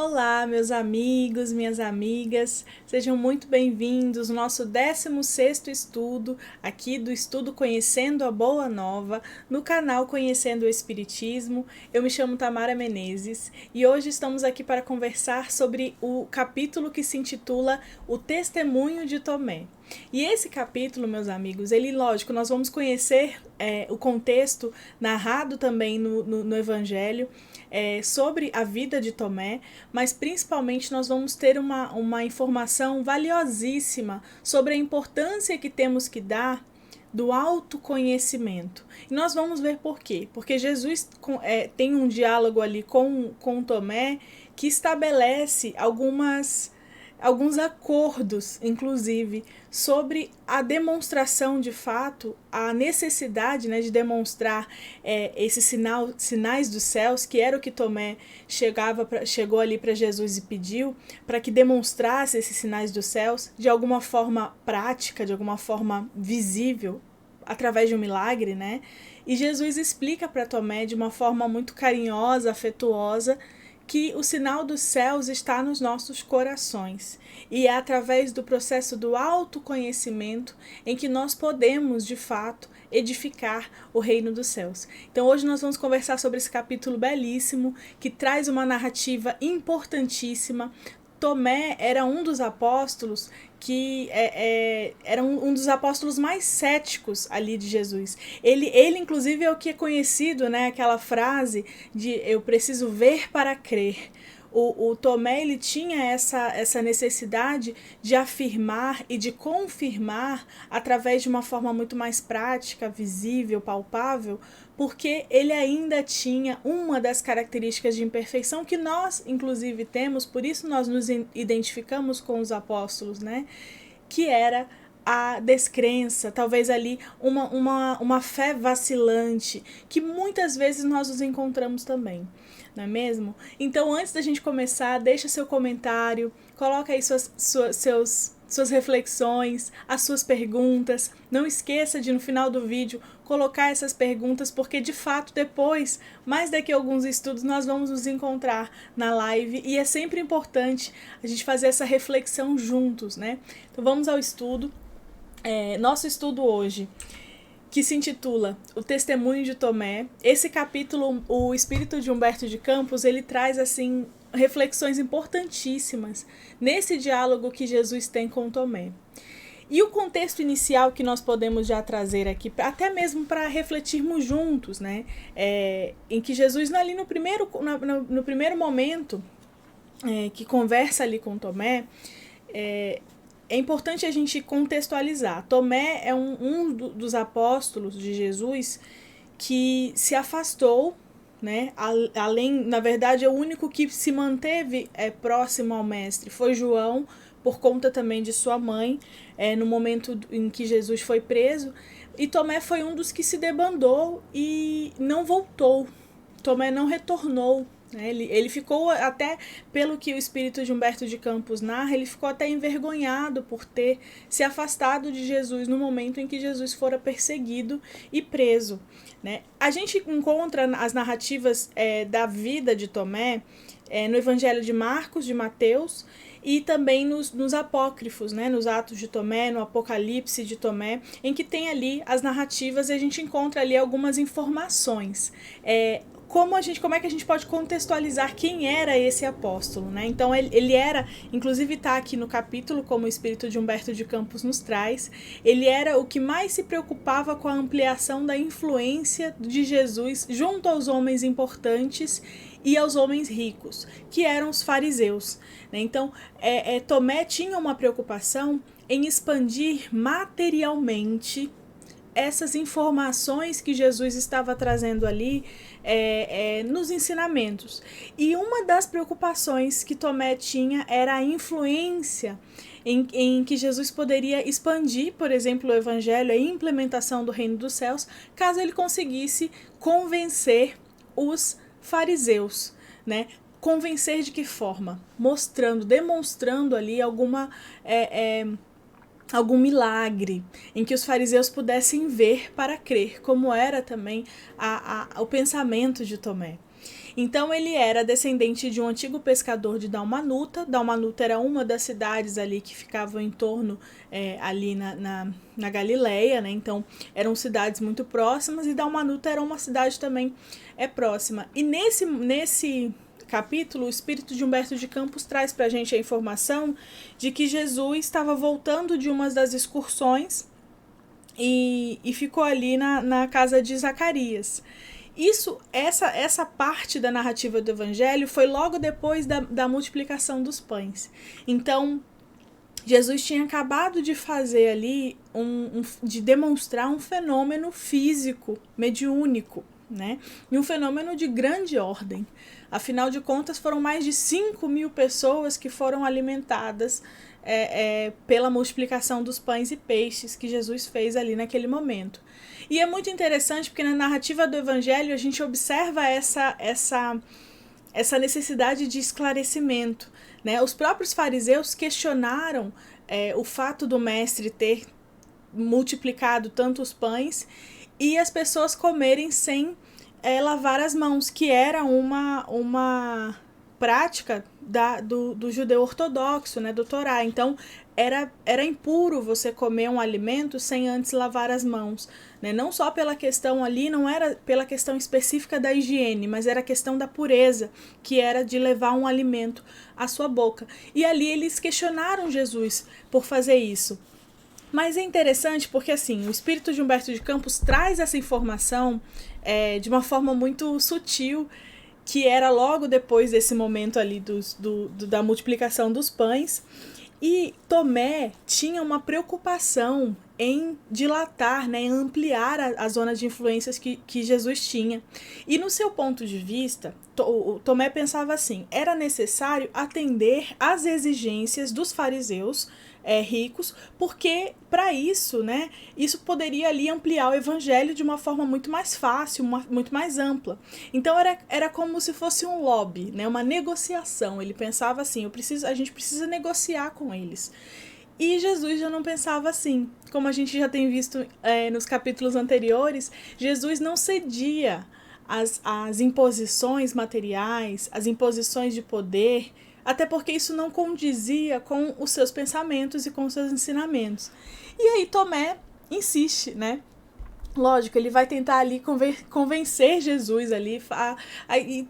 Olá, meus amigos, minhas amigas, sejam muito bem-vindos ao nosso 16º estudo aqui do Estudo Conhecendo a Boa Nova, no canal Conhecendo o Espiritismo. Eu me chamo Tamara Menezes e hoje estamos aqui para conversar sobre o capítulo que se intitula O Testemunho de Tomé. E esse capítulo, meus amigos, lógico, nós vamos conhecer o contexto narrado também no Evangelho, sobre a vida de Tomé, mas principalmente nós vamos ter uma informação valiosíssima sobre a importância que temos que dar do autoconhecimento. E nós vamos ver por quê. Porque Jesus tem um diálogo ali com Tomé que estabelece alguns acordos, inclusive, sobre a demonstração de fato, a necessidade, né, de demonstrar esses sinais dos céus, que era o que Tomé chegou ali para Jesus e pediu, para que demonstrasse esses sinais dos céus de alguma forma prática, de alguma forma visível, através de um milagre, né? E Jesus explica para Tomé de uma forma muito carinhosa, afetuosa, que o sinal dos céus está nos nossos corações. E é através do processo do autoconhecimento em que nós podemos, de fato, edificar o reino dos céus. Então hoje nós vamos conversar sobre esse capítulo belíssimo, que traz uma narrativa importantíssima. Tomé era um dos apóstolos que era um dos apóstolos mais céticos ali de Jesus. Ele inclusive é o que é conhecido, né, aquela frase de eu preciso ver para crer. O Tomé, ele tinha essa necessidade de afirmar e de confirmar através de uma forma muito mais prática, visível, palpável, porque ele ainda tinha uma das características de imperfeição que nós, inclusive, temos, por isso nós nos identificamos com os apóstolos, né? Que era a descrença, talvez ali uma fé vacilante, que muitas vezes nós nos encontramos também, não é mesmo? Então, antes da gente começar, deixa seu comentário, coloca aí suas reflexões, as suas perguntas. Não esqueça de, no final do vídeo, colocar essas perguntas, porque de fato depois, mais daqui a alguns estudos, nós vamos nos encontrar na live e é sempre importante a gente fazer essa reflexão juntos, né? Então vamos ao estudo. Nosso estudo hoje, que se intitula O Testemunho de Tomé. Esse capítulo, o espírito de Humberto de Campos, ele traz assim reflexões importantíssimas nesse diálogo que Jesus tem com Tomé. E o contexto inicial que nós podemos já trazer aqui, até mesmo para refletirmos juntos, né? Em que Jesus, ali no primeiro momento que conversa ali com Tomé, é importante a gente contextualizar. Tomé é um dos apóstolos de Jesus que se afastou, né? Além, na verdade, é o único que se manteve próximo ao mestre. Foi João, por conta também de sua mãe, no momento em que Jesus foi preso. E Tomé foi um dos que se debandou e não voltou. Tomé não retornou. Ele ficou até, pelo que o espírito de Humberto de Campos narra, ele ficou até envergonhado por ter se afastado de Jesus no momento em que Jesus fora perseguido e preso, né? A gente encontra as narrativas da vida de Tomé no Evangelho de Marcos, de Mateus, e também nos apócrifos, né, nos Atos de Tomé, no Apocalipse de Tomé, em que tem ali as narrativas e a gente encontra ali algumas informações. Como é que a gente pode contextualizar quem era esse apóstolo, né? Então ele era, inclusive está aqui no capítulo, como o espírito de Humberto de Campos nos traz, ele era o que mais se preocupava com a ampliação da influência de Jesus junto aos homens importantes e aos homens ricos, que eram os fariseus, né? Então Tomé tinha uma preocupação em expandir materialmente essas informações que Jesus estava trazendo ali nos ensinamentos. E uma das preocupações que Tomé tinha era a influência em que Jesus poderia expandir, por exemplo, o evangelho, a implementação do reino dos céus, caso ele conseguisse convencer os fariseus, né? Convencer de que forma? Demonstrando ali algum milagre, em que os fariseus pudessem ver para crer, como era também o pensamento de Tomé. Então ele era descendente de um antigo pescador de Dalmanuta. Dalmanuta era uma das cidades ali que ficavam em torno ali na Galileia, né? Então eram cidades muito próximas, e Dalmanuta era uma cidade também próxima. E nesse capítulo, o espírito de Humberto de Campos traz para a gente a informação de que Jesus estava voltando de uma das excursões e ficou ali na casa de Zacarias. Essa parte da narrativa do evangelho foi logo depois da multiplicação dos pães. Então, Jesus tinha acabado de fazer ali, de demonstrar um fenômeno físico, mediúnico, né? E um fenômeno de grande ordem. Afinal de contas, foram mais de 5.000 pessoas que foram alimentadas pela multiplicação dos pães e peixes que Jesus fez ali naquele momento. E é muito interessante porque na narrativa do evangelho a gente observa essa necessidade de esclarecimento, né? Os próprios fariseus questionaram o fato do mestre ter multiplicado tantos pães e as pessoas comerem sem lavar as mãos, que era uma prática do judeu ortodoxo, né, do Torá. Então era impuro você comer um alimento sem antes lavar as mãos, né? Não só pela questão ali, não era pela questão específica da higiene, mas era a questão da pureza, que era de levar um alimento à sua boca. E ali eles questionaram Jesus por fazer isso. Mas é interessante porque, assim, o espírito de Humberto de Campos traz essa informação de uma forma muito sutil, que era logo depois desse momento ali da multiplicação dos pães. E Tomé tinha uma preocupação em dilatar, né, em ampliar a zona de influências que Jesus tinha. E no seu ponto de vista, Tomé pensava assim: era necessário atender às exigências dos fariseus ricos, porque para isso, né, isso poderia ali ampliar o evangelho de uma forma muito mais fácil, muito mais ampla. Então era como se fosse um lobby, né, uma negociação. Ele pensava assim: a gente precisa negociar com eles. E Jesus já não pensava assim. Como a gente já tem visto nos capítulos anteriores, Jesus não cedia às imposições materiais, às imposições de poder, até porque isso não condizia com os seus pensamentos e com os seus ensinamentos. E aí Tomé insiste, né? Lógico, ele vai tentar ali convencer Jesus ali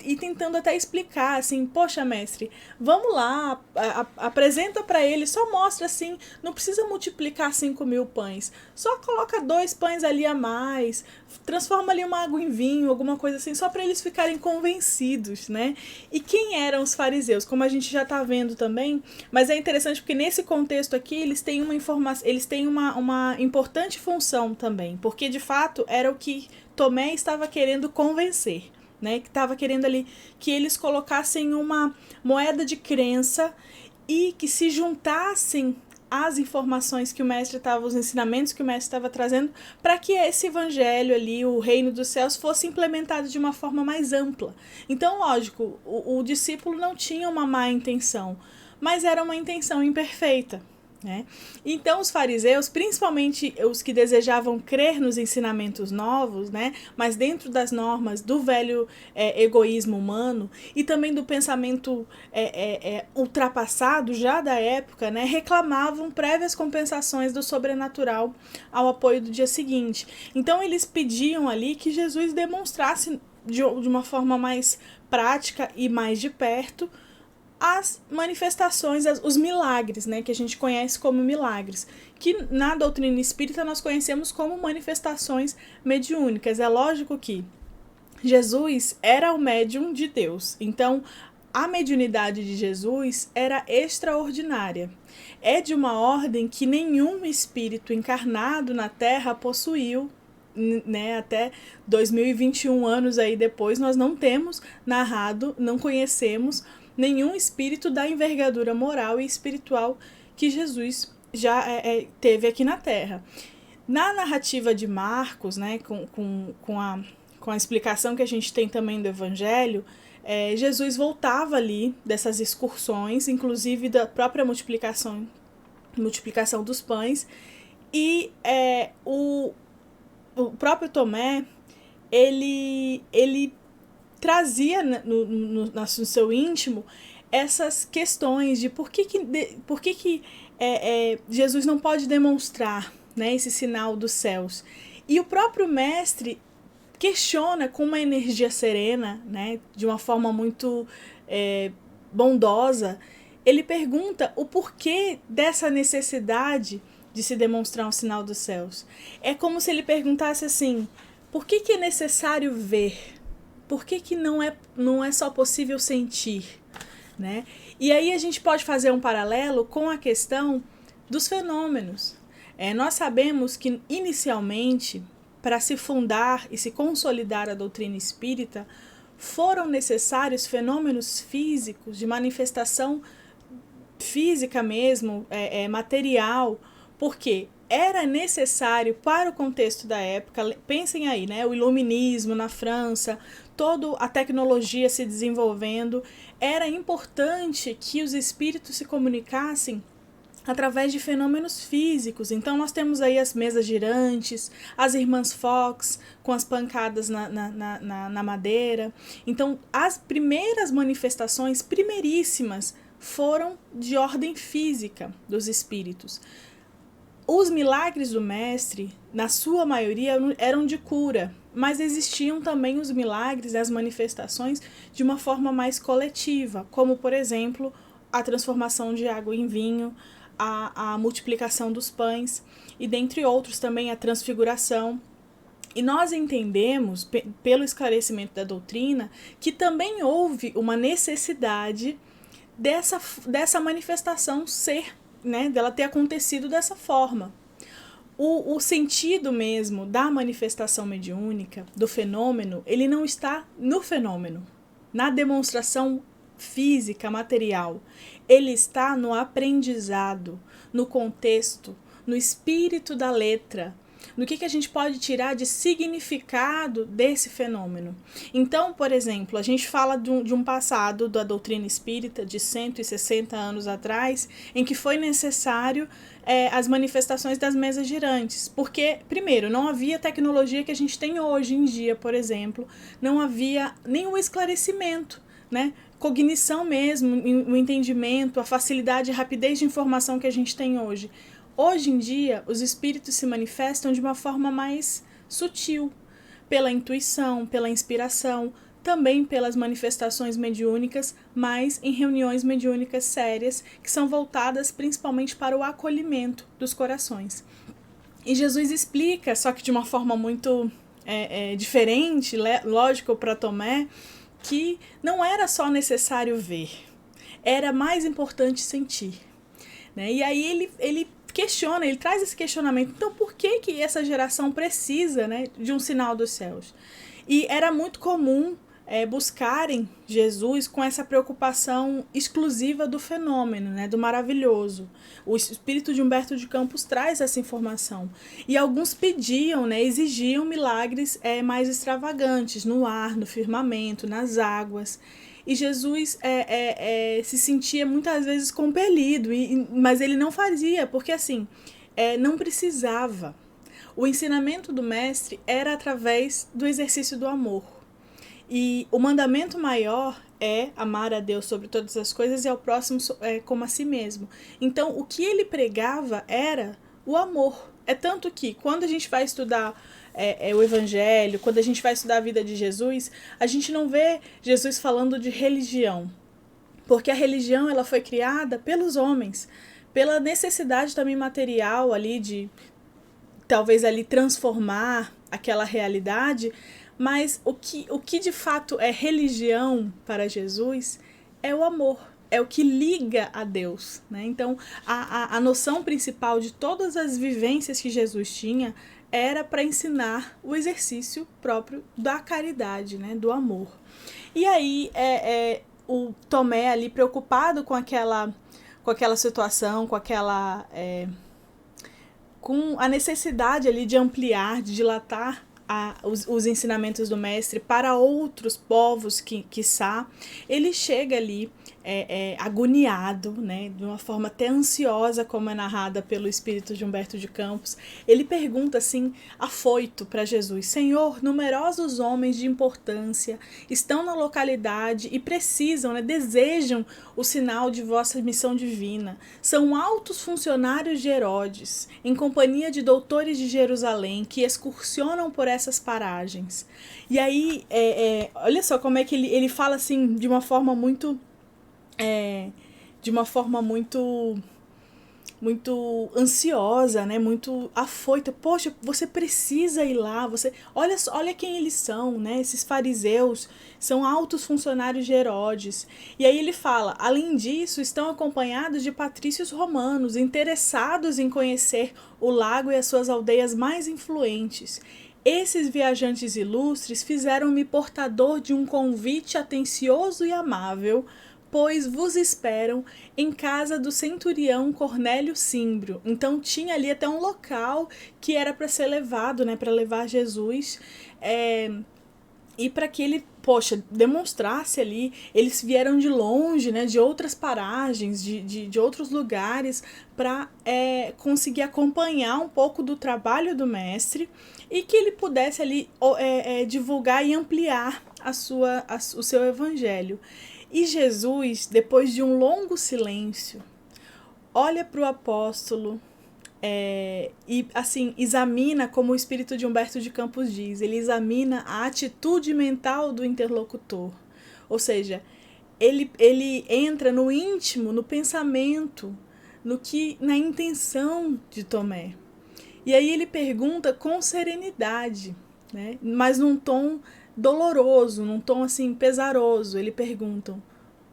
e tentando até explicar assim: poxa, mestre, vamos lá, apresenta para ele, só mostra assim, não precisa multiplicar 5.000 pães, só coloca 2 pães ali a mais, transforma ali uma água em vinho, alguma coisa assim, só para eles ficarem convencidos, né? E quem eram os fariseus? Como a gente já tá vendo também, mas é interessante porque nesse contexto aqui eles têm uma informação, eles têm uma importante função também, porque de fato era o que Tomé estava querendo convencer, né? Que estava querendo ali que eles colocassem uma moeda de crença e que se juntassem às informações que o mestre estava, os ensinamentos que o mestre estava trazendo, para que esse evangelho ali, o reino dos céus, fosse implementado de uma forma mais ampla. Então, lógico, o discípulo não tinha uma má intenção, mas era uma intenção imperfeita, né? Então os fariseus, principalmente os que desejavam crer nos ensinamentos novos, né, mas dentro das normas do velho egoísmo humano e também do pensamento ultrapassado já da época, né, reclamavam prévias compensações do sobrenatural ao apoio do dia seguinte. Então eles pediam ali que Jesus demonstrasse de uma forma mais prática e mais de perto as manifestações, os milagres, né, que a gente conhece como milagres, que na doutrina espírita nós conhecemos como manifestações mediúnicas. É lógico que Jesus era o médium de Deus, então a mediunidade de Jesus era extraordinária. É de uma ordem que nenhum espírito encarnado na Terra possuiu, né, até 2021 anos aí depois, nós não temos narrado, não conhecemos nenhum espírito da envergadura moral e espiritual que Jesus já teve aqui na Terra. Na narrativa de Marcos, né, com a explicação que a gente tem também do Evangelho, Jesus voltava ali dessas excursões, inclusive da própria multiplicação dos pães, e o próprio Tomé, ele trazia no seu íntimo essas questões de por que Jesus não pode demonstrar, né, esse sinal dos céus. E o próprio mestre questiona com uma energia serena, né, de uma forma muito bondosa. Ele pergunta o porquê dessa necessidade de se demonstrar um sinal dos céus. É como se ele perguntasse assim, por que é necessário ver? Por que não é só possível sentir? Né? E aí a gente pode fazer um paralelo com a questão dos fenômenos. Nós sabemos que, inicialmente, para se fundar e se consolidar a doutrina espírita, foram necessários fenômenos físicos, de manifestação física mesmo, material, porque era necessário para o contexto da época. Pensem aí, né? O iluminismo na França, toda a tecnologia se desenvolvendo, era importante que os espíritos se comunicassem através de fenômenos físicos. Então nós temos aí as mesas girantes, as irmãs Fox com as pancadas na madeira. Então as primeiras manifestações, primeiríssimas, foram de ordem física dos espíritos. Os milagres do mestre, na sua maioria, eram de cura, mas existiam também os milagres, as manifestações de uma forma mais coletiva, como, por exemplo, a transformação de água em vinho, a multiplicação dos pães e, dentre outros, também a transfiguração. E nós entendemos, pelo esclarecimento da doutrina, que também houve uma necessidade dessa manifestação ser, né, dela ter acontecido dessa forma. O sentido mesmo da manifestação mediúnica, do fenômeno, ele não está no fenômeno, na demonstração física, material. Ele está no aprendizado, no contexto, no espírito da letra, no que a gente pode tirar de significado desse fenômeno. Então, por exemplo, a gente fala de um passado da doutrina espírita de 160 anos atrás, em que foi necessário as manifestações das mesas girantes, porque, primeiro, não havia tecnologia que a gente tem hoje em dia, por exemplo, não havia nenhum esclarecimento, né? Cognição mesmo, o entendimento, a facilidade e rapidez de informação que a gente tem hoje. Hoje em dia, os espíritos se manifestam de uma forma mais sutil, pela intuição, pela inspiração, também pelas manifestações mediúnicas, mas em reuniões mediúnicas sérias, que são voltadas principalmente para o acolhimento dos corações. E Jesus explica, só que de uma forma muito diferente, lógico, para Tomé, que não era só necessário ver, era mais importante sentir. Né? E aí ele questiona, ele traz esse questionamento. Então, por que essa geração precisa, né, de um sinal dos céus? E era muito comum buscarem Jesus com essa preocupação exclusiva do fenômeno, né, do maravilhoso. O espírito de Humberto de Campos traz essa informação. E alguns pediam, né, exigiam milagres mais extravagantes, no ar, no firmamento, nas águas. E Jesus se sentia muitas vezes compelido, mas ele não fazia, porque assim, não precisava. O ensinamento do mestre era através do exercício do amor. E o mandamento maior é amar a Deus sobre todas as coisas e ao próximo como a si mesmo. Então, o que ele pregava era o amor. É tanto que, quando a gente vai estudar o Evangelho, quando a gente vai estudar a vida de Jesus, a gente não vê Jesus falando de religião. Porque a religião ela foi criada pelos homens, pela necessidade também material ali de, talvez ali, transformar aquela realidade. Mas o que de fato é religião para Jesus é o amor, é o que liga a Deus. Né? Então, a noção principal de todas as vivências que Jesus tinha era para ensinar o exercício próprio da caridade, né? Do amor. E aí, o Tomé ali preocupado com aquela situação, com a necessidade ali de ampliar, de dilatar os ensinamentos do mestre para outros povos, quiçá, ele chega ali agoniado, né, de uma forma até ansiosa, como é narrada pelo espírito de Humberto de Campos. Ele pergunta assim, afoito para Jesus: Senhor, numerosos homens de importância estão na localidade e precisam, né, desejam o sinal de vossa missão divina. São altos funcionários de Herodes, em companhia de doutores de Jerusalém, que excursionam por essas paragens. E aí, olha só como é que ele fala assim, de uma forma muito muito ansiosa, né? Muito afoita. Poxa, você precisa ir lá. Olha quem eles são, né? Esses fariseus são altos funcionários de Herodes. E aí ele fala: além disso, estão acompanhados de patrícios romanos interessados em conhecer o lago e as suas aldeias mais influentes. Esses viajantes ilustres fizeram-me portador de um convite atencioso e amável, pois vos esperam em casa do centurião Cornélio Cimbrio. Então tinha ali até um local que era para ser levado, né, para levar Jesus, e para que ele, demonstrasse ali. Eles vieram de longe, né, de outras paragens, de outros lugares, para conseguir acompanhar um pouco do trabalho do mestre e que ele pudesse ali divulgar e ampliar o seu evangelho. E Jesus, depois de um longo silêncio, olha para o apóstolo e assim examina, como o espírito de Humberto de Campos diz, ele examina a atitude mental do interlocutor. Ou seja, ele entra no íntimo, no pensamento, na intenção de Tomé. E aí ele pergunta com serenidade, né? Mas num tom doloroso, num tom assim pesaroso. Ele pergunta: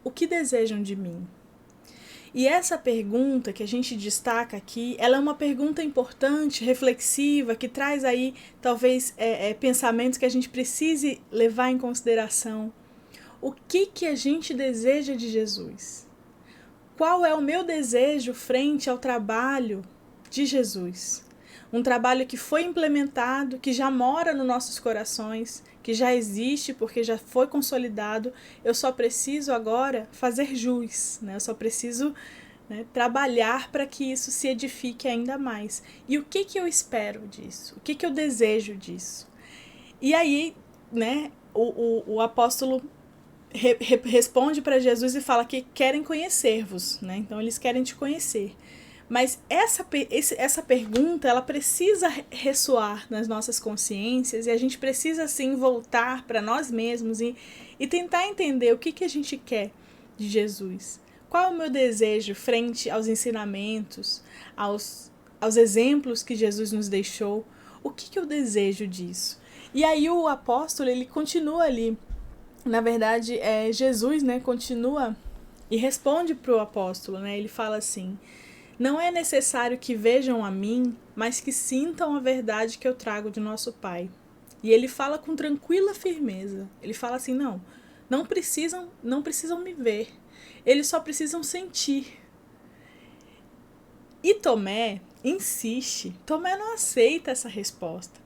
o que desejam de mim? E essa pergunta que a gente destaca aqui, ela é uma pergunta importante, reflexiva, que traz aí talvez pensamentos que a gente precise levar em consideração. O que a gente deseja de Jesus? Qual é o meu desejo frente ao trabalho de Jesus? Um trabalho que foi implementado, que já mora nos nossos corações, que já existe porque já foi consolidado. Eu só preciso agora fazer jus, né? Eu só preciso, né, trabalhar para que isso se edifique ainda mais. E o que eu espero disso? O que eu desejo disso? E aí, né, o apóstolo responde para Jesus e fala que querem conhecer-vos, né? Então eles querem te conhecer. Mas essa pergunta, ela precisa ressoar nas nossas consciências, e a gente precisa, assim, voltar para nós mesmos e tentar entender o que a gente quer de Jesus. Qual é o meu desejo frente aos ensinamentos, aos exemplos que Jesus nos deixou? O que eu desejo disso? E aí o apóstolo, ele continua ali. Na verdade, Jesus, né, continua e responde para o apóstolo, né? Ele fala assim: não é necessário que vejam a mim, mas que sintam a verdade que eu trago de nosso Pai. E ele fala com tranquila firmeza. Ele fala assim: não precisam me ver. Eles só precisam sentir. E Tomé insiste. Tomé não aceita essa resposta.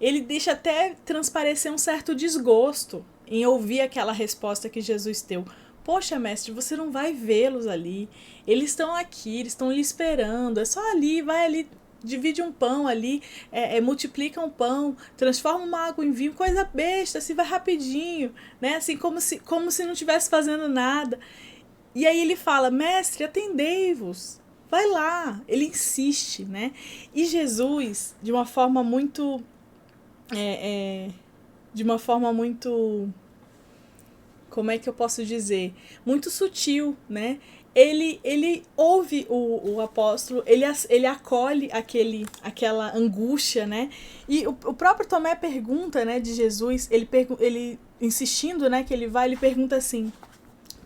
Ele deixa até transparecer um certo desgosto em ouvir aquela resposta que Jesus deu. Poxa, mestre, você não vai vê-los ali. Eles estão aqui, eles estão lhe esperando. É só ali, vai ali, divide um pão ali, multiplica um pão, transforma uma água em vinho, coisa besta, assim, vai rapidinho, né? Assim, como se não estivesse fazendo nada. E aí ele fala: mestre, atendei-vos. Vai lá. Ele insiste, né? E Jesus, de uma forma muito... como é que eu posso dizer? Muito sutil, né? Ele ouve o apóstolo, ele acolhe aquela angústia, né? E o próprio Tomé pergunta, né, de Jesus, ele insistindo, né, que ele pergunta assim: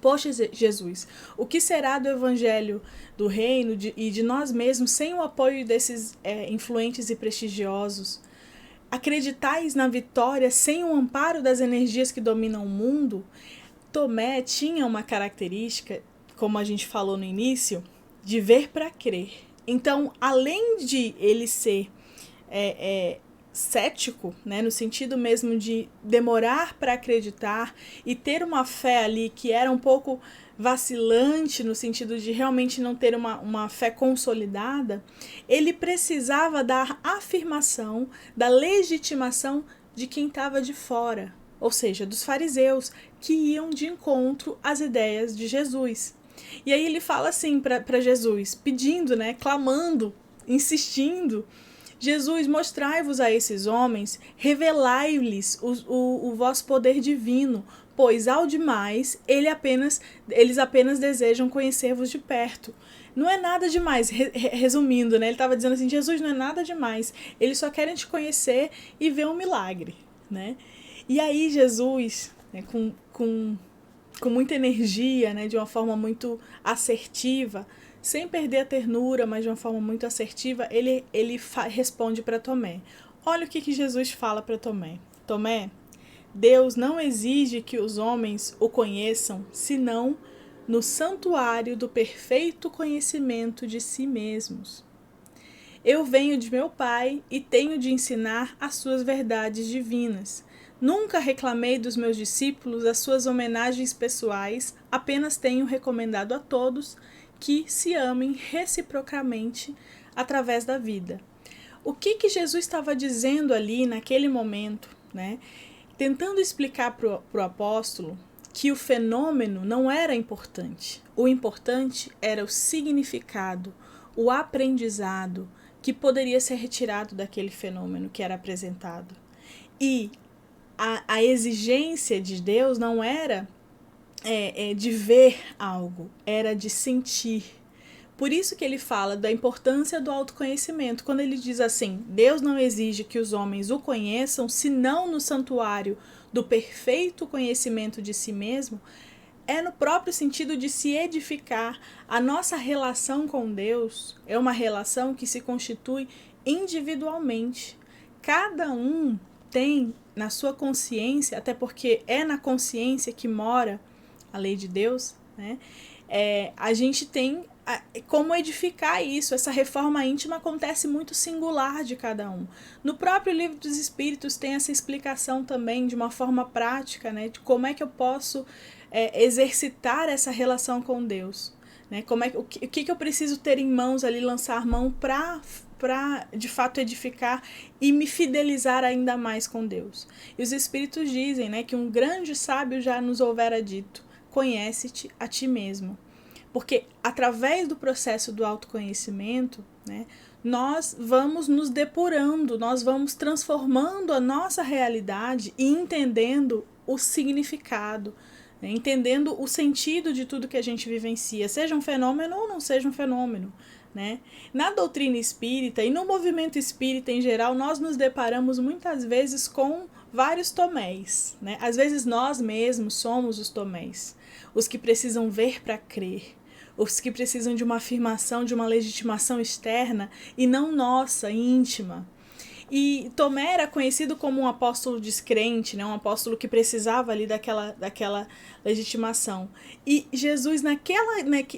poxa, Jesus, o que será do evangelho do reino e de nós mesmos sem o apoio desses influentes e prestigiosos? Acreditais na vitória sem o amparo das energias que dominam o mundo? Tomé tinha uma característica, como a gente falou no início, de ver para crer. Então, além de ele ser cético, né, no sentido mesmo de demorar para acreditar e ter uma fé ali que era um pouco vacilante, no sentido de realmente não ter uma fé consolidada, ele precisava da afirmação, da legitimação de quem estava de fora, ou seja, dos fariseus, que iam de encontro às ideias de Jesus. E aí ele fala assim para Jesus, pedindo, né, clamando, insistindo: Jesus, mostrai-vos a esses homens, revelai-lhes o vosso poder divino, pois ao demais eles apenas desejam conhecer-vos de perto. Não é nada demais, resumindo, né? Ele estava dizendo assim, Jesus, não é nada demais, eles só querem te conhecer e ver um milagre, né? E aí Jesus, né, com muita energia, né, de uma forma muito assertiva, sem perder a ternura, mas de uma forma muito assertiva, ele responde para Tomé. Olha o que Jesus fala para Tomé. Tomé, Deus não exige que os homens o conheçam, senão no santuário do perfeito conhecimento de si mesmos. Eu venho de meu Pai e tenho de ensinar as suas verdades divinas. Nunca reclamei dos meus discípulos as suas homenagens pessoais, apenas tenho recomendado a todos que se amem reciprocamente através da vida. O que Jesus estava dizendo ali naquele momento, né? Tentando explicar para o apóstolo que o fenômeno não era importante. O importante era o significado, o aprendizado que poderia ser retirado daquele fenômeno que era apresentado. E a exigência de Deus não era de ver algo, era de sentir. Por isso que ele fala da importância do autoconhecimento. Quando ele diz assim, Deus não exige que os homens o conheçam, senão no santuário do perfeito conhecimento de si mesmo, é no próprio sentido de se edificar. A nossa relação com Deus é uma relação que se constitui individualmente. Cada um tem na sua consciência, até porque é na consciência que mora a lei de Deus, né? A gente tem como edificar isso. Essa reforma íntima acontece muito singular de cada um. No próprio Livro dos Espíritos tem essa explicação também de uma forma prática, né, de como é que eu posso exercitar essa relação com Deus, né? O que eu preciso ter em mãos ali, lançar mão para de fato edificar e me fidelizar ainda mais com Deus. E os Espíritos dizem, né, que um grande sábio já nos houvera dito: conhece-te a ti mesmo. Porque através do processo do autoconhecimento, né, nós vamos nos depurando, nós vamos transformando a nossa realidade e entendendo o significado, né, entendendo o sentido de tudo que a gente vivencia, seja um fenômeno ou não seja um fenômeno. Né? Na doutrina espírita e no movimento espírita em geral, nós nos deparamos muitas vezes com vários toméis. Né? Às vezes nós mesmos somos os toméis, os que precisam ver para crer, os que precisam de uma afirmação, de uma legitimação externa e não nossa, íntima. E Tomé era conhecido como um apóstolo descrente, né? Um apóstolo que precisava ali daquela legitimação. E Jesus,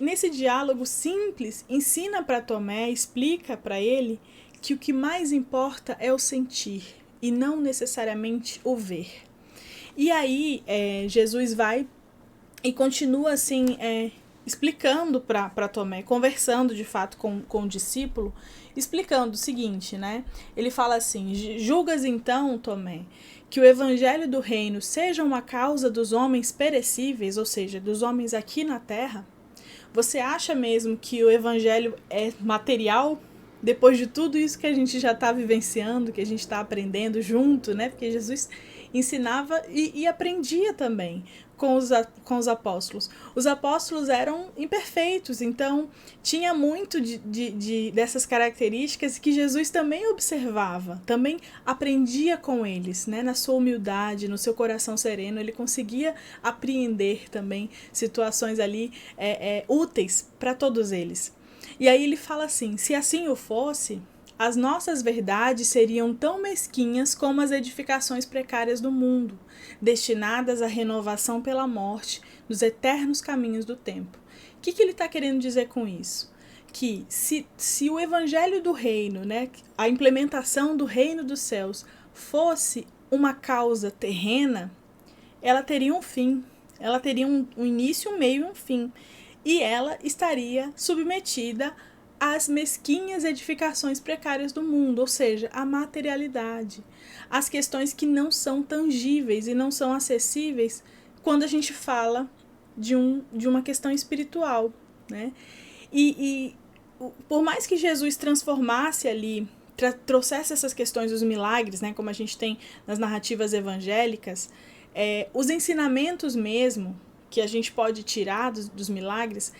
nesse diálogo simples, ensina para Tomé, explica para ele que o que mais importa é o sentir e não necessariamente o ver. E aí Jesus vai e continua assim explicando para Tomé, conversando de fato com o discípulo, explicando o seguinte, né? Ele fala assim: julgas então, Tomé, que o evangelho do reino seja uma causa dos homens perecíveis, ou seja, dos homens aqui na terra? Você acha mesmo que o evangelho é material? Depois de tudo isso que a gente já está vivenciando, que a gente está aprendendo junto, né? Porque Jesus ensinava e aprendia também com os apóstolos. Os apóstolos eram imperfeitos, então tinha muito dessas características que Jesus também observava, também aprendia com eles, né? Na sua humildade, no seu coração sereno, ele conseguia apreender também situações ali úteis para todos eles. E aí ele fala assim: se assim o fosse, as nossas verdades seriam tão mesquinhas como as edificações precárias do mundo, destinadas à renovação pela morte nos eternos caminhos do tempo. O que ele está querendo dizer com isso? que se o evangelho do reino, né, a implementação do reino dos céus fosse uma causa terrena, ela teria um fim, ela teria um início, um meio e um fim, e ela estaria submetida às mesquinhas edificações precárias do mundo, ou seja, à materialidade, às questões que não são tangíveis e não são acessíveis quando a gente fala de uma questão espiritual, né? E por mais que Jesus transformasse ali, trouxesse essas questões dos milagres, né, como a gente tem nas narrativas evangélicas, os ensinamentos mesmo que a gente pode tirar dos milagres,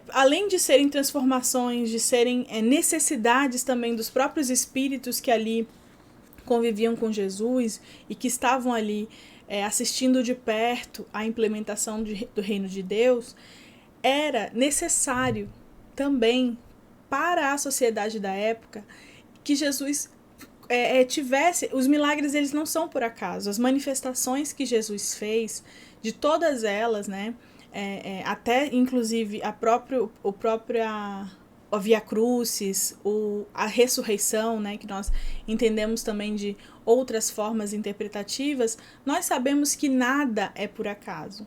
além de serem transformações, de serem necessidades também dos próprios espíritos que ali conviviam com Jesus e que estavam ali assistindo de perto a implementação do reino de Deus, era necessário também para a sociedade da época que Jesus tivesse... Os milagres, eles não são por acaso. As manifestações que Jesus fez, de todas elas, né, até inclusive a Via Crucis, a ressurreição, né, que nós entendemos também de outras formas interpretativas, nós sabemos que nada é por acaso.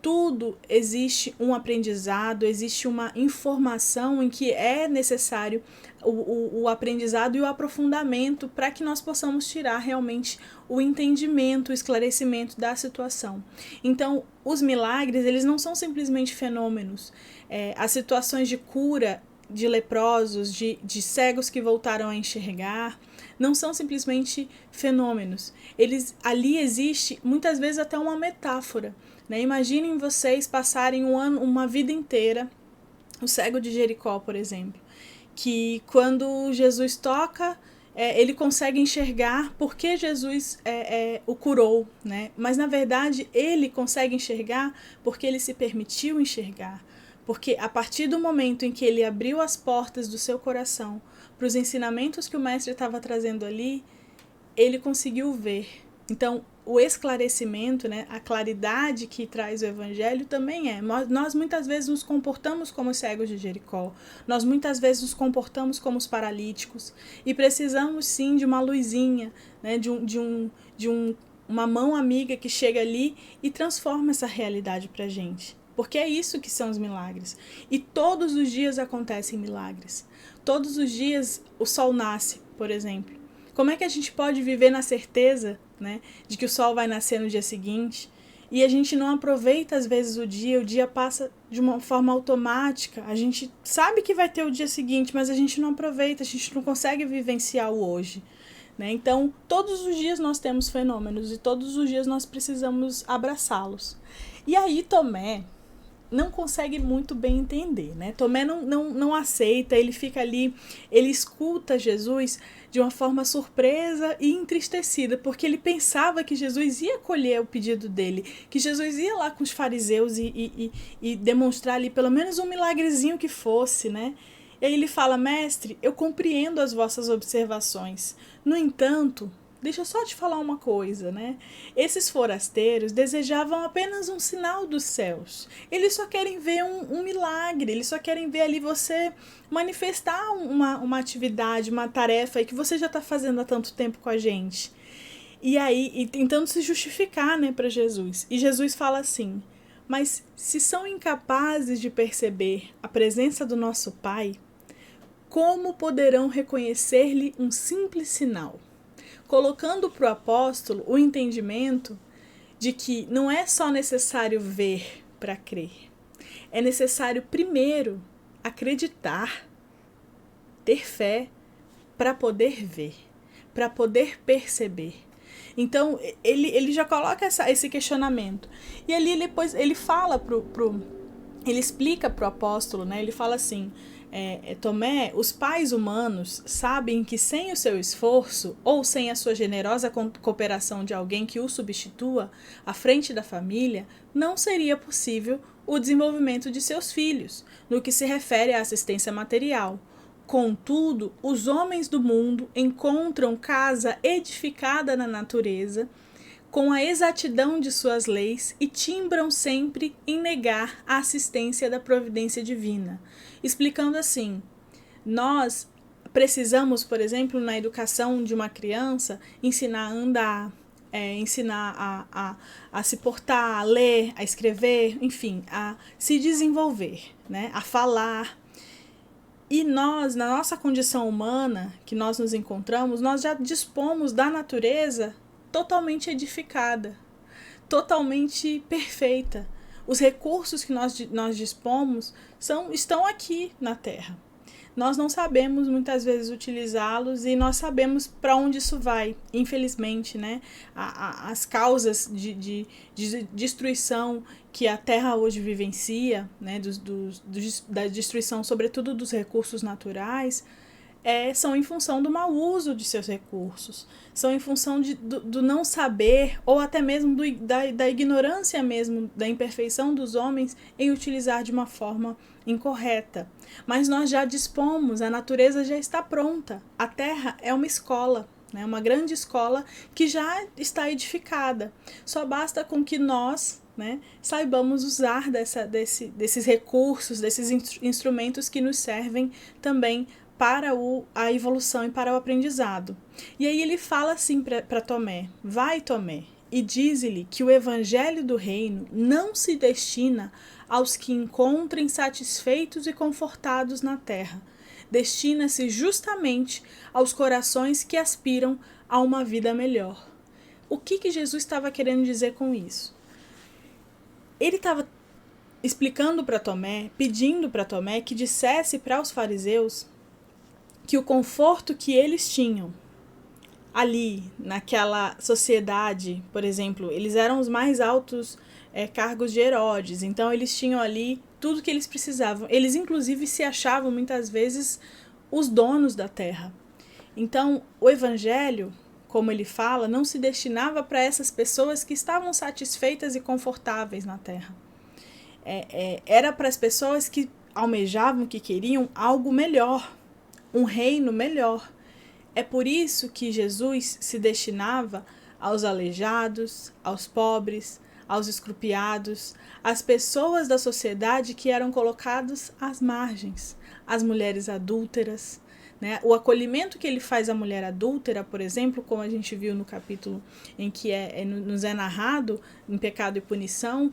Tudo existe um aprendizado, existe uma informação em que é necessário o aprendizado e o aprofundamento para que nós possamos tirar realmente o entendimento, o esclarecimento da situação. Então, os milagres, eles não são simplesmente fenômenos. As situações de cura de leprosos, de cegos que voltaram a enxergar, não são simplesmente fenômenos. Ali existe muitas vezes até uma metáfora, né? Imaginem vocês passarem uma vida inteira, o cego de Jericó, por exemplo, que quando Jesus toca, ele consegue enxergar porque Jesus o curou, né? Mas na verdade ele consegue enxergar porque ele se permitiu enxergar. Porque a partir do momento em que ele abriu as portas do seu coração para os ensinamentos que o mestre estava trazendo ali, ele conseguiu ver. Então, o esclarecimento, né, a claridade que traz o evangelho também nós muitas vezes nos comportamos como os cegos de Jericó, nós muitas vezes nos comportamos como os paralíticos e precisamos sim de uma luzinha, né, uma mão amiga que chega ali e transforma essa realidade para a gente. Porque é isso que são os milagres. E todos os dias acontecem milagres. Todos os dias o sol nasce, por exemplo. Como é que a gente pode viver na certeza, né, de que o sol vai nascer no dia seguinte e a gente não aproveita às vezes o dia passa de uma forma automática, a gente sabe que vai ter o dia seguinte, mas a gente não aproveita, a gente não consegue vivenciar o hoje, né? Então, todos os dias nós temos fenômenos e todos os dias nós precisamos abraçá-los. E aí Tomé não consegue muito bem entender, né? Tomé não aceita, ele fica ali, ele escuta Jesus de uma forma surpresa e entristecida, porque ele pensava que Jesus ia acolher o pedido dele, que Jesus ia lá com os fariseus e demonstrar ali pelo menos um milagrezinho que fosse, né? E aí ele fala: mestre, eu compreendo as vossas observações, no entanto, deixa eu só te falar uma coisa, né? Esses forasteiros desejavam apenas um sinal dos céus. Eles só querem ver um milagre, eles só querem ver ali você manifestar uma atividade, uma tarefa aí que você já está fazendo há tanto tempo com a gente. E aí, tentando se justificar, né, para Jesus. E Jesus fala assim: mas se são incapazes de perceber a presença do nosso Pai, como poderão reconhecer-lhe um simples sinal? Colocando para o apóstolo o entendimento de que não é só necessário ver para crer. É necessário primeiro acreditar, ter fé para poder ver, para poder perceber. Então, ele já coloca esse questionamento. E ali depois ele fala ele explica para o apóstolo, né? Ele fala assim: Tomé, os pais humanos sabem que sem o seu esforço ou sem a sua generosa cooperação de alguém que o substitua à frente da família, não seria possível o desenvolvimento de seus filhos, no que se refere à assistência material. Contudo, os homens do mundo encontram casa edificada na natureza com a exatidão de suas leis e timbram sempre em negar a assistência da providência divina. Explicando assim, nós precisamos, por exemplo, na educação de uma criança, ensinar a andar, ensinar a se portar, a ler, a escrever, enfim, a se desenvolver, né? A falar. E nós, na nossa condição humana que nós nos encontramos, nós já dispomos da natureza totalmente edificada, totalmente perfeita. Os recursos que nós dispomos estão aqui na Terra. Nós não sabemos muitas vezes utilizá-los e nós sabemos para onde isso vai, infelizmente, né? As causas de destruição que a Terra hoje vivencia, né? Da destruição, sobretudo dos recursos naturais, são em função do mau uso de seus recursos, são em função do não saber, ou até mesmo da ignorância mesmo, da imperfeição dos homens em utilizar de uma forma incorreta. Mas nós já dispomos, a natureza já está pronta, a Terra é uma escola, né, uma grande escola que já está edificada, só basta com que nós, né, saibamos usar desses recursos, desses instrumentos que nos servem também para a evolução e para o aprendizado. E aí ele fala assim para Tomé: vai, Tomé, e dize-lhe que o evangelho do reino não se destina aos que encontrem satisfeitos e confortados na terra. Destina-se justamente aos corações que aspiram a uma vida melhor. O que Jesus estava querendo dizer com isso? Ele estava explicando para Tomé, pedindo para Tomé que dissesse para os fariseus que o conforto que eles tinham ali, naquela sociedade, por exemplo, eles eram os mais altos cargos de Herodes, então eles tinham ali tudo que eles precisavam. Eles, inclusive, se achavam, muitas vezes, os donos da terra. Então, o evangelho, como ele fala, não se destinava para essas pessoas que estavam satisfeitas e confortáveis na terra. Era para as pessoas que almejavam, que queriam algo melhor, um reino melhor. É por isso que Jesus se destinava aos aleijados, aos pobres, aos escrupiados, às pessoas da sociedade que eram colocadas às margens, às mulheres adúlteras, né? O acolhimento que ele faz à mulher adúltera, por exemplo, como a gente viu no capítulo em que nos é narrado, em Pecado e Punição,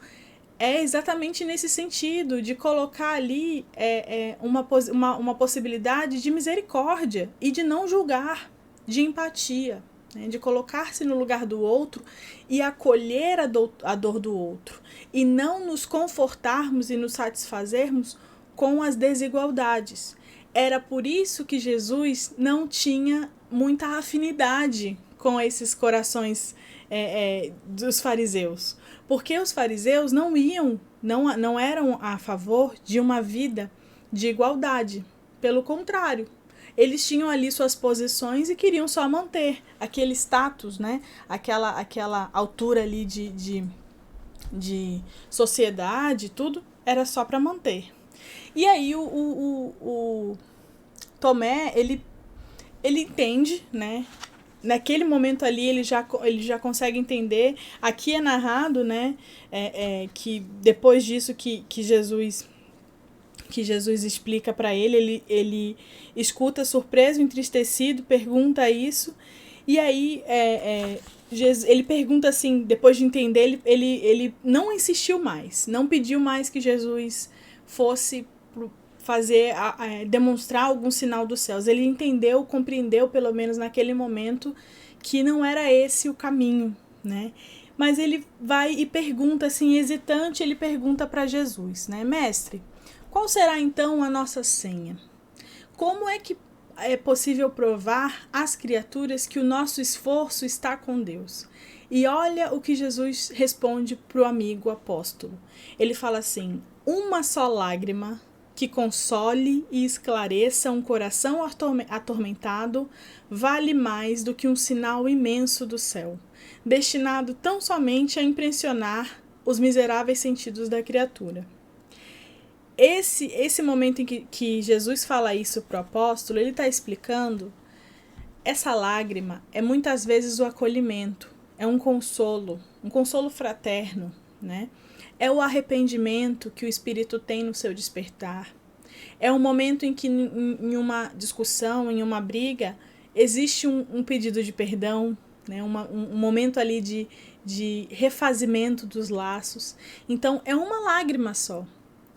é exatamente nesse sentido, de colocar ali uma possibilidade de misericórdia e de não julgar, de empatia, né? De colocar-se no lugar do outro e acolher a dor do outro, e não nos confortarmos e nos satisfazermos com as desigualdades. Era por isso que Jesus não tinha muita afinidade com esses corações dos fariseus. Porque os fariseus não eram a favor de uma vida de igualdade. Pelo contrário, eles tinham ali suas posições e queriam só manter aquele status, né? Aquela altura ali de sociedade, tudo era só para manter. E aí o Tomé, ele entende, né? Naquele momento ali ele já consegue entender. Aqui é narrado, né, que depois disso que Jesus explica para ele escuta surpreso, entristecido, pergunta isso, e aí ele pergunta assim, depois de entender, ele não insistiu mais, não pediu mais que Jesus fosse fazer, demonstrar algum sinal dos céus. Ele entendeu, compreendeu, pelo menos naquele momento, que não era esse o caminho, né? Mas ele vai e pergunta, assim, hesitante, ele pergunta para Jesus, né? Mestre, qual será então a nossa senha? Como é que é possível provar às criaturas que o nosso esforço está com Deus? E olha o que Jesus responde para o amigo apóstolo. Ele fala assim: uma só lágrima que console e esclareça um coração atormentado vale mais do que um sinal imenso do céu, destinado tão somente a impressionar os miseráveis sentidos da criatura. Esse momento em que Jesus fala isso para o apóstolo, ele está explicando, essa lágrima é muitas vezes o acolhimento, é um consolo fraterno, né? É o arrependimento que o Espírito tem no seu despertar. É um momento em que, em uma discussão, em uma briga, existe um pedido de perdão, né? Um momento ali de refazimento dos laços. Então, é uma lágrima só.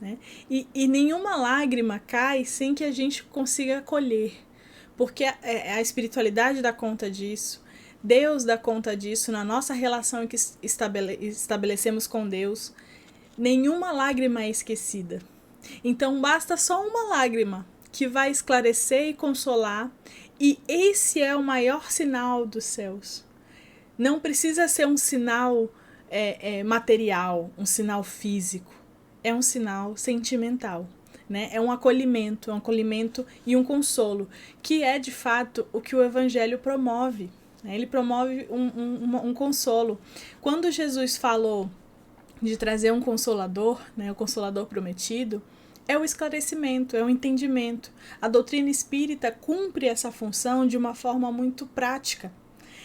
Né? E nenhuma lágrima cai sem que a gente consiga acolher. Porque a espiritualidade dá conta disso. Deus dá conta disso na nossa relação que estabelecemos com Deus. Nenhuma lágrima é esquecida. Então basta só uma lágrima que vai esclarecer e consolar, e esse é o maior sinal dos céus. Não precisa ser um sinal material, um sinal físico. É um sinal sentimental. Né? É um acolhimento e um consolo, que é de fato o que o Evangelho promove. Né? Ele promove um consolo. Quando Jesus falou de trazer um consolador, né, o consolador prometido, é o esclarecimento, é o entendimento. A doutrina espírita cumpre essa função de uma forma muito prática.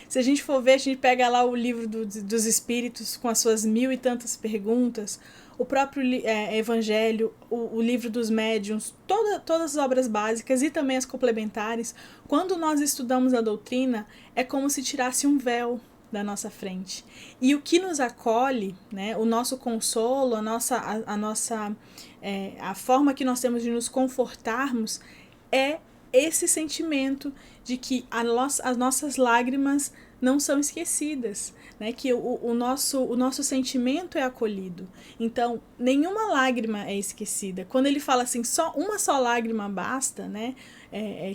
Se a gente for ver, a gente pega lá o livro dos Espíritos com as suas 1000 e tantas perguntas, o próprio Evangelho, o livro dos médiuns, todas as obras básicas e também as complementares. Quando nós estudamos a doutrina, é como se tirasse um véu da nossa frente. E o que nos acolhe, né, o nosso consolo, a forma que nós temos de nos confortarmos é esse sentimento de que as nossas lágrimas não são esquecidas, né? Que o nosso sentimento é acolhido. Então, nenhuma lágrima é esquecida. Quando ele fala assim, uma só lágrima basta, né?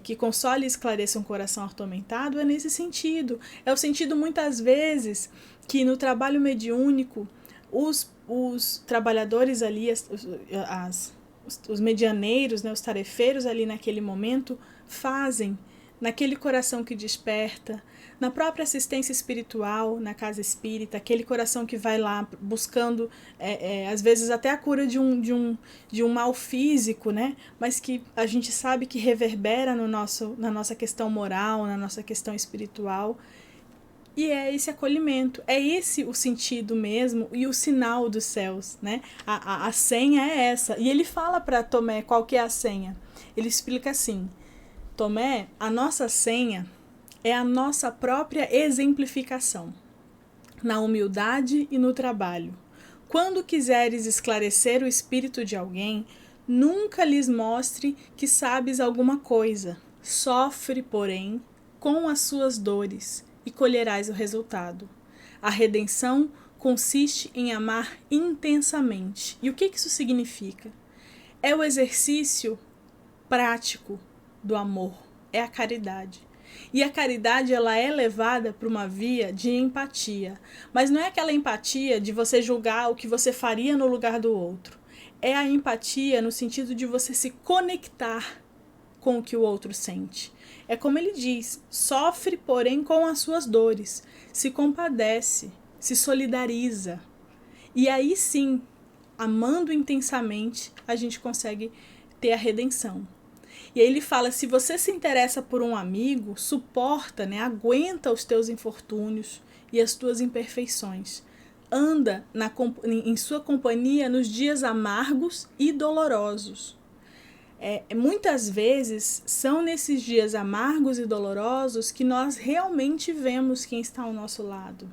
Que console e esclareça um coração atormentado, é nesse sentido. É o sentido, muitas vezes, que no trabalho mediúnico, os trabalhadores ali, os medianeiros, né, os tarefeiros ali naquele momento, fazem naquele coração que desperta, na própria assistência espiritual, na casa espírita, aquele coração que vai lá buscando, às vezes até a cura de um mal físico, né? Mas que a gente sabe que reverbera na nossa questão moral, na nossa questão espiritual. E é esse acolhimento, é esse o sentido mesmo e o sinal dos céus, né? A senha é essa. E ele fala para Tomé qual que é a senha. Ele explica assim: Tomé, a nossa senha é a nossa própria exemplificação, na humildade e no trabalho. Quando quiseres esclarecer o espírito de alguém, nunca lhes mostre que sabes alguma coisa. Sofre, porém, com as suas dores e colherás o resultado. A redenção consiste em amar intensamente. E o que isso significa? É o exercício prático do amor, é a caridade. E a caridade, ela é levada para uma via de empatia. Mas não é aquela empatia de você julgar o que você faria no lugar do outro. É a empatia no sentido de você se conectar com o que o outro sente. É como ele diz, sofre, porém, com as suas dores, se compadece, se solidariza. E aí sim, amando intensamente, a gente consegue ter a redenção. E aí ele fala, se você se interessa por um amigo, suporta, né, aguenta os teus infortúnios e as tuas imperfeições. Anda em sua companhia nos dias amargos e dolorosos. Muitas vezes são nesses dias amargos e dolorosos que nós realmente vemos quem está ao nosso lado.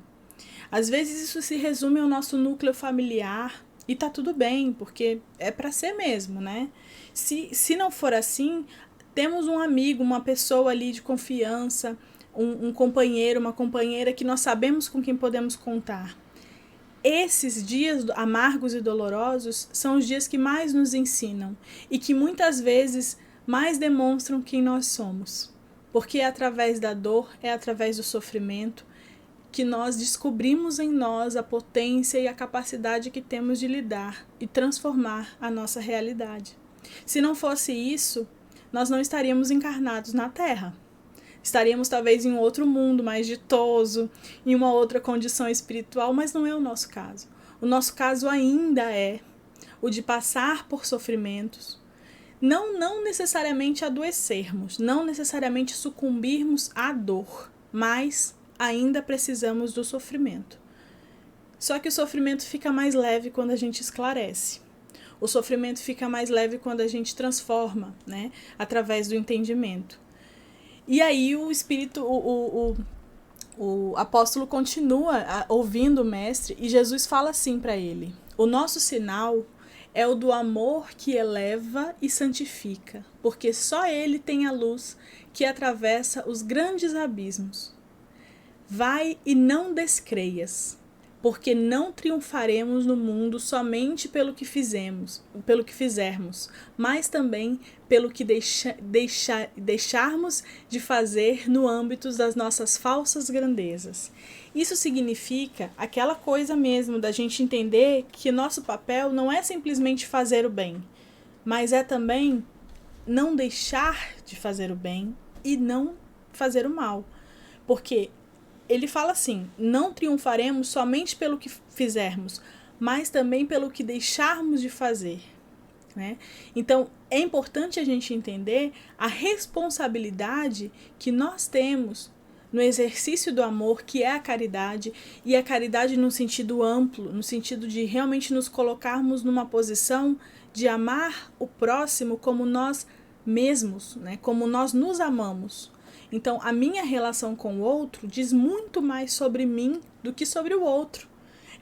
Às vezes isso se resume ao nosso núcleo familiar e tá tudo bem, porque é para ser mesmo, né? Se não for assim, temos um amigo, uma pessoa ali de confiança, um companheiro, uma companheira que nós sabemos com quem podemos contar. Esses dias amargos e dolorosos são os dias que mais nos ensinam e que muitas vezes mais demonstram quem nós somos. Porque é através da dor, é através do sofrimento que nós descobrimos em nós a potência e a capacidade que temos de lidar e transformar a nossa realidade. Se não fosse isso, nós não estaríamos encarnados na Terra. Estaríamos talvez em um outro mundo mais ditoso, em uma outra condição espiritual, mas não é o nosso caso. O nosso caso ainda é o de passar por sofrimentos, não necessariamente adoecermos, não necessariamente sucumbirmos à dor, mas ainda precisamos do sofrimento. Só que o sofrimento fica mais leve quando a gente esclarece. O sofrimento fica mais leve quando a gente transforma, né, através do entendimento. E aí o Espírito, o apóstolo continua ouvindo o mestre e Jesus fala assim para ele: o nosso sinal é o do amor que eleva e santifica, porque só ele tem a luz que atravessa os grandes abismos. Vai e não descreias, porque não triunfaremos no mundo somente pelo que fizermos, mas também pelo que deixarmos de fazer no âmbito das nossas falsas grandezas. Isso significa aquela coisa mesmo da gente entender que nosso papel não é simplesmente fazer o bem, mas é também não deixar de fazer o bem e não fazer o mal. Porque ele fala assim: não triunfaremos somente pelo que fizermos, mas também pelo que deixarmos de fazer, né? Então, é importante a gente entender a responsabilidade que nós temos no exercício do amor, que é a caridade, e a caridade no sentido amplo, no sentido de realmente nos colocarmos numa posição de amar o próximo como nós mesmos, né? Como nós nos amamos. Então, a minha relação com o outro diz muito mais sobre mim do que sobre o outro.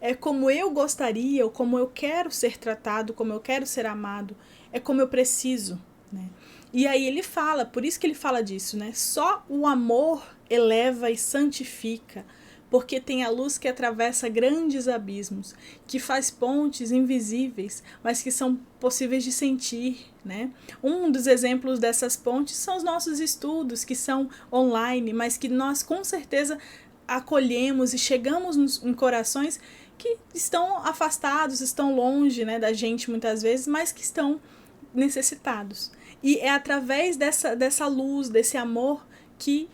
É como eu gostaria, ou como eu quero ser tratado, como eu quero ser amado, é como eu preciso, né? E aí ele fala, por isso que ele fala disso, né? Só o amor eleva e santifica, porque tem a luz que atravessa grandes abismos, que faz pontes invisíveis, mas que são possíveis de sentir, né? Um dos exemplos dessas pontes são os nossos estudos, que são online, mas que nós com certeza acolhemos e chegamos em corações que estão afastados, estão longe, né, da gente muitas vezes, mas que estão necessitados. E é através dessa luz, desse amor, que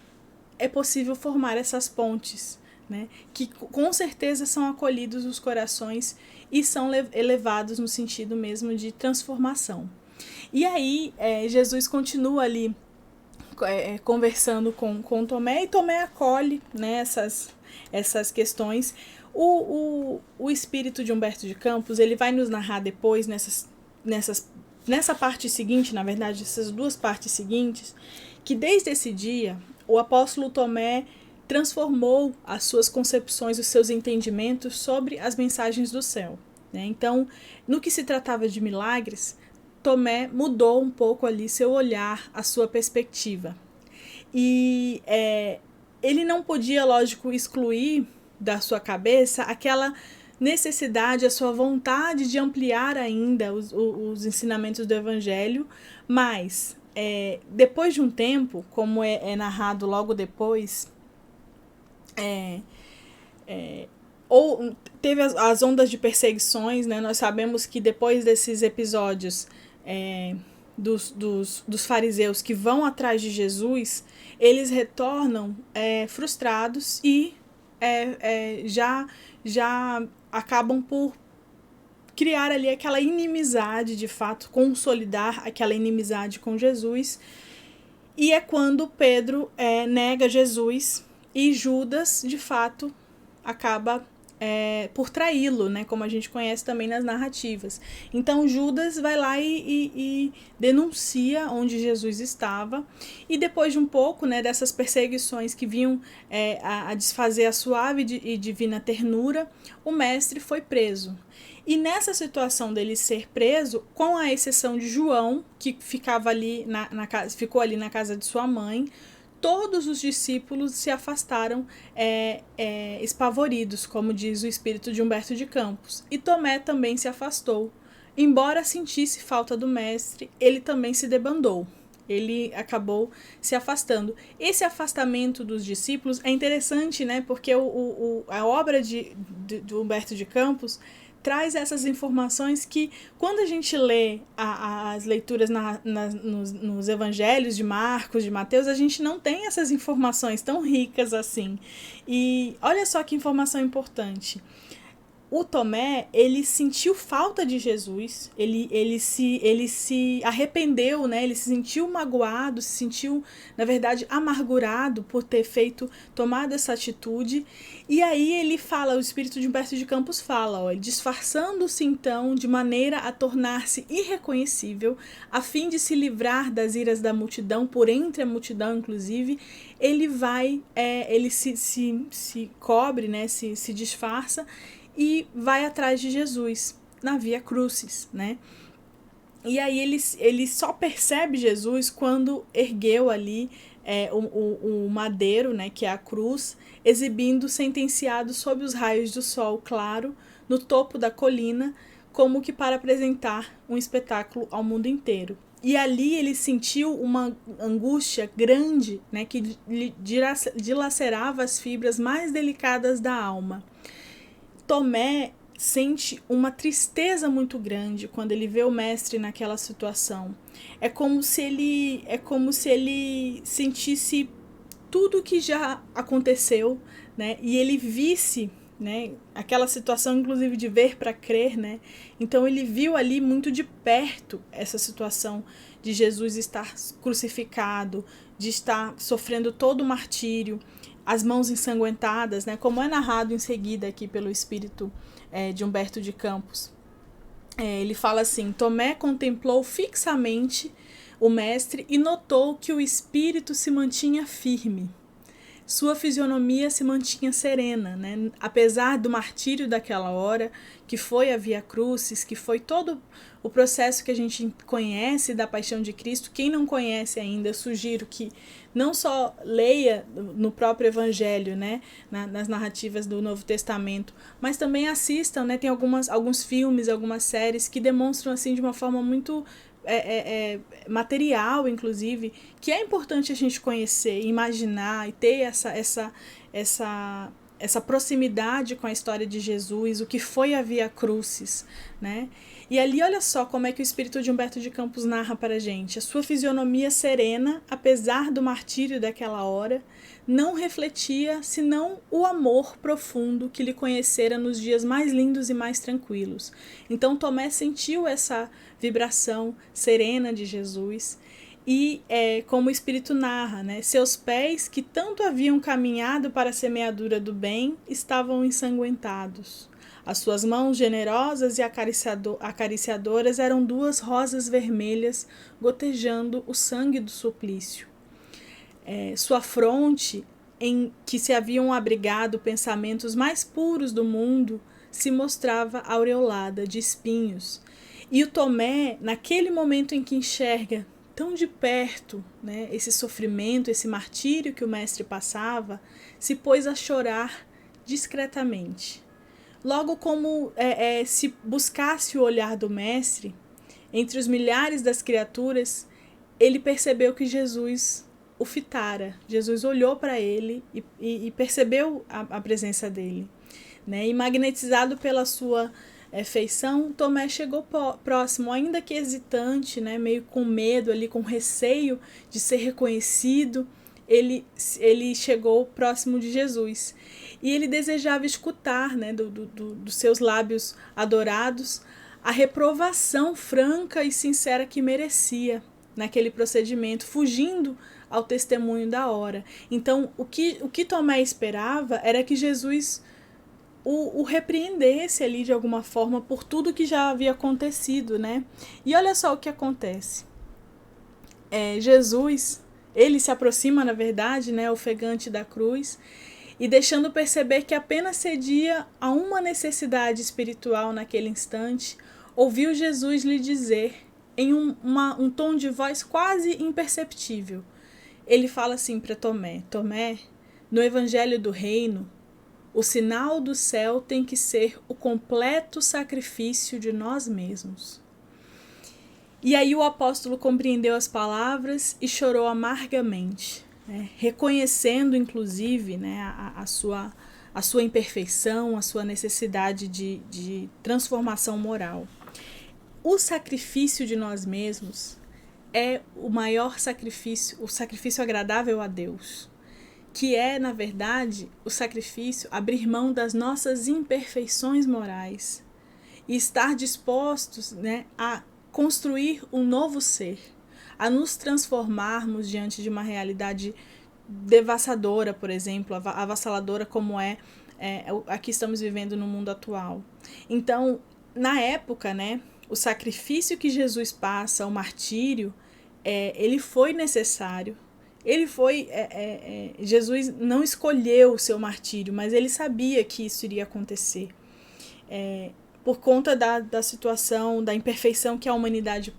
é possível formar essas pontes, né? Que com certeza são acolhidos os corações e são elevados no sentido mesmo de transformação. E aí Jesus continua ali conversando com Tomé, e Tomé acolhe, né, essas questões. O espírito de Humberto de Campos, ele vai nos narrar depois, nessa parte seguinte, na verdade, essas duas partes seguintes, que desde esse dia o apóstolo Tomé transformou as suas concepções, os seus entendimentos sobre as mensagens do céu, né? Então, no que se tratava de milagres, Tomé mudou um pouco ali seu olhar, a sua perspectiva. E ele não podia, lógico, excluir da sua cabeça aquela necessidade, a sua vontade de ampliar ainda os ensinamentos do Evangelho, mas depois de um tempo, como é narrado logo depois, ou teve as ondas de perseguições, né? Nós sabemos que depois desses episódios dos fariseus que vão atrás de Jesus, eles retornam frustrados e já acabam por criar ali aquela inimizade, de fato, consolidar aquela inimizade com Jesus. E é quando Pedro nega Jesus e Judas, de fato, acaba por traí-lo, né, como a gente conhece também nas narrativas. Então Judas vai lá e denuncia onde Jesus estava, e depois de um pouco, né, dessas perseguições que vinham a desfazer a suave e divina ternura, o mestre foi preso. E nessa situação dele ser preso, com a exceção de João, que ficava ali ficou ali na casa de sua mãe, todos os discípulos se afastaram espavoridos, como diz o espírito de Humberto de Campos. E Tomé também se afastou. Embora sentisse falta do mestre, ele também se debandou. Ele acabou se afastando. Esse afastamento dos discípulos é interessante, né? Porque a obra de Humberto de Campos traz essas informações que, quando a gente lê as leituras nos evangelhos de Marcos, de Mateus, a gente não tem essas informações tão ricas assim. E olha só que informação importante. o Tomé, ele sentiu falta de Jesus, ele se arrependeu, né? Ele se sentiu magoado, se sentiu, na verdade, amargurado por ter tomado essa atitude. E aí ele fala, o espírito de Humberto de Campos fala, ó, disfarçando-se então de maneira a tornar-se irreconhecível, a fim de se livrar das iras da multidão, por entre a multidão, inclusive, ele vai, ele se cobre, né? Se disfarça, e vai atrás de Jesus na Via Crucis, né? E aí ele só percebe Jesus quando ergueu ali o madeiro, né, que é a cruz, exibindo sentenciado sob os raios do sol claro, no topo da colina, como que para apresentar um espetáculo ao mundo inteiro. E ali ele sentiu uma angústia grande, né, que dilacerava as fibras mais delicadas da alma. Tomé sente uma tristeza muito grande quando ele vê o mestre naquela situação. É como se ele sentisse tudo que já aconteceu, né? E ele visse, né, aquela situação, inclusive, de ver para crer, né? Então ele viu ali muito de perto essa situação de Jesus estar crucificado, de estar sofrendo todo o martírio, as mãos ensanguentadas, né, como é narrado em seguida aqui pelo espírito de Humberto de Campos. Ele fala assim: Tomé contemplou fixamente o mestre e notou que o espírito se mantinha firme. Sua fisionomia se mantinha serena, né? Apesar do martírio daquela hora, que foi a Via Crucis, que foi todo o processo que a gente conhece da Paixão de Cristo. Quem não conhece ainda, eu sugiro que não só leia no próprio Evangelho, né, nas narrativas do Novo Testamento, mas também assistam, né? Tem alguns filmes, algumas séries que demonstram assim de uma forma muito material, inclusive, que é importante a gente conhecer, imaginar e ter essa proximidade com a história de Jesus, o que foi a Via Crucis, né? E ali, olha só como é que o espírito de Humberto de Campos narra para a gente. A sua fisionomia serena, apesar do martírio daquela hora, não refletia senão o amor profundo que lhe conhecera nos dias mais lindos e mais tranquilos. Então Tomé sentiu essa vibração serena de Jesus e, como o Espírito narra, né, seus pés, que tanto haviam caminhado para a semeadura do bem, estavam ensanguentados. As suas mãos generosas e acariciadoras eram duas rosas vermelhas gotejando o sangue do suplício. Sua fronte, em que se haviam abrigado pensamentos mais puros do mundo, se mostrava aureolada de espinhos. E o Tomé, naquele momento em que enxerga tão de perto, né, esse sofrimento, esse martírio que o mestre passava, se pôs a chorar discretamente. Logo como se buscasse o olhar do mestre, entre os milhares das criaturas, ele percebeu que Jesus o fitara. Jesus olhou para ele e percebeu a presença dele, né? E magnetizado pela sua feição, Tomé chegou próximo, ainda que hesitante, né? Meio com medo, ali, com receio de ser reconhecido. Ele chegou próximo de Jesus e ele desejava escutar, né, dos seus lábios adorados a reprovação franca e sincera que merecia naquele procedimento, fugindo ao testemunho da hora. Então, o que Tomé esperava era que Jesus o repreendesse ali de alguma forma por tudo que já havia acontecido, né? E olha só o que acontece. Jesus, ele se aproxima, na verdade, né, ofegante da cruz, e deixando perceber que apenas cedia a uma necessidade espiritual naquele instante, ouviu Jesus lhe dizer, em um tom de voz quase imperceptível. Ele fala assim para Tomé: Tomé, no Evangelho do Reino, o sinal do céu tem que ser o completo sacrifício de nós mesmos. E aí o apóstolo compreendeu as palavras e chorou amargamente, né, reconhecendo, inclusive, né, a sua imperfeição, a sua necessidade de transformação moral. O sacrifício de nós mesmos é o maior sacrifício, o sacrifício agradável a Deus, que é, na verdade, o sacrifício abrir mão das nossas imperfeições morais e estar dispostos, né, a construir um novo ser, a nos transformarmos diante de uma realidade devastadora, por exemplo, avassaladora como é a que estamos vivendo no mundo atual. Então, na época, né, o sacrifício que Jesus passa, o martírio, ele foi necessário. Jesus não escolheu o seu martírio, mas ele sabia que isso iria acontecer. Por conta da situação, da imperfeição que a humanidade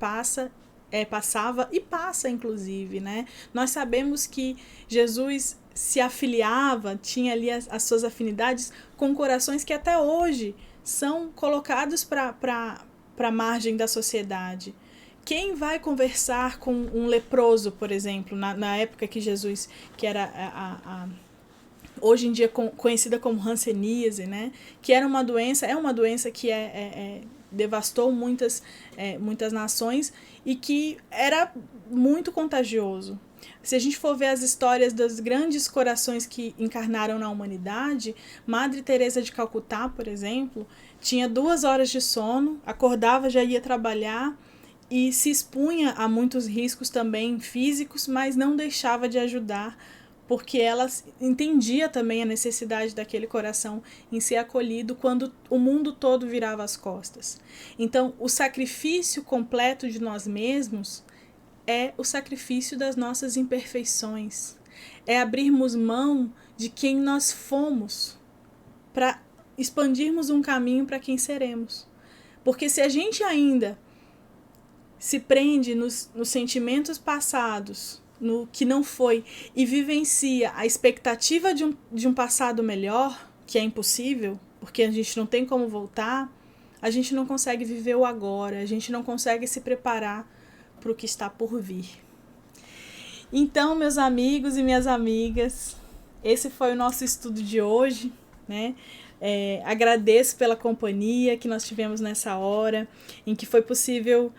passava e passa, inclusive, né? Nós sabemos que Jesus se afiliava, tinha ali as suas afinidades com corações que até hoje são colocados para a margem da sociedade. Quem vai conversar com um leproso, por exemplo, na época que Jesus, que era hoje em dia conhecida como hanseníase, né? Que era uma doença, é uma doença que devastou muitas nações e que era muito contagioso. Se a gente for ver as histórias dos grandes corações que encarnaram na humanidade, Madre Teresa de Calcutá, por exemplo, tinha 2 horas de sono, acordava, já ia trabalhar e se expunha a muitos riscos também físicos, mas não deixava de ajudar, porque ela entendia também a necessidade daquele coração em ser acolhido quando o mundo todo virava as costas. Então, o sacrifício completo de nós mesmos é o sacrifício das nossas imperfeições. É abrirmos mão de quem nós fomos para expandirmos um caminho para quem seremos. Porque se a gente ainda se prende nos sentimentos passados, no que não foi, e vivencia a expectativa de um passado melhor, que é impossível, porque a gente não tem como voltar, a gente não consegue viver o agora, a gente não consegue se preparar para o que está por vir. Então, meus amigos e minhas amigas, esse foi o nosso estudo de hoje, né? Agradeço pela companhia que nós tivemos nessa hora, em que foi possível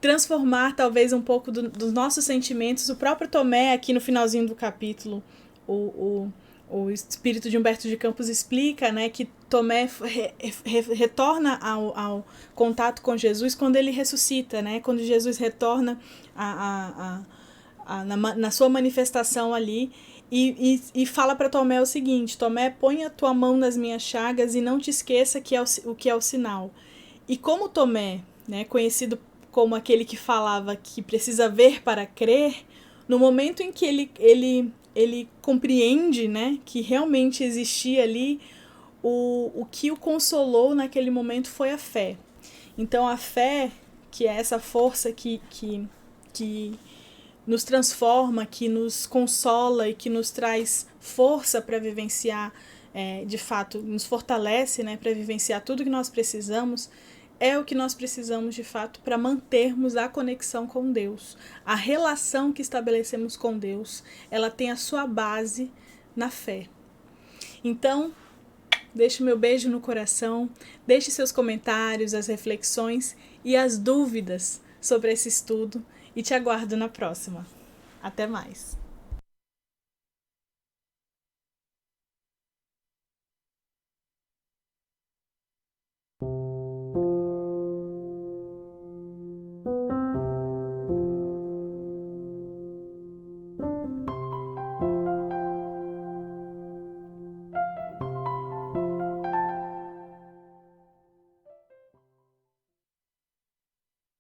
transformar talvez um pouco dos nossos sentimentos. O próprio Tomé, aqui no finalzinho do capítulo, o espírito de Humberto de Campos explica, né, que Tomé retorna ao contato com Jesus quando ele ressuscita, né, quando Jesus retorna na sua manifestação ali e fala para Tomé o seguinte: Tomé, põe a tua mão nas minhas chagas e não te esqueça o que é o sinal. E como Tomé, né, conhecido como aquele que falava que precisa ver para crer, no momento em que ele compreende, né, que realmente existia ali, o que o consolou naquele momento foi a fé. Então a fé, que é essa força que nos transforma, que nos consola e que nos traz força para vivenciar, de fato, nos fortalece, né, para vivenciar tudo que nós precisamos, é o que nós precisamos de fato para mantermos a conexão com Deus. A relação que estabelecemos com Deus, ela tem a sua base na fé. Então, deixe meu beijo no coração, deixe seus comentários, as reflexões e as dúvidas sobre esse estudo e te aguardo na próxima. Até mais!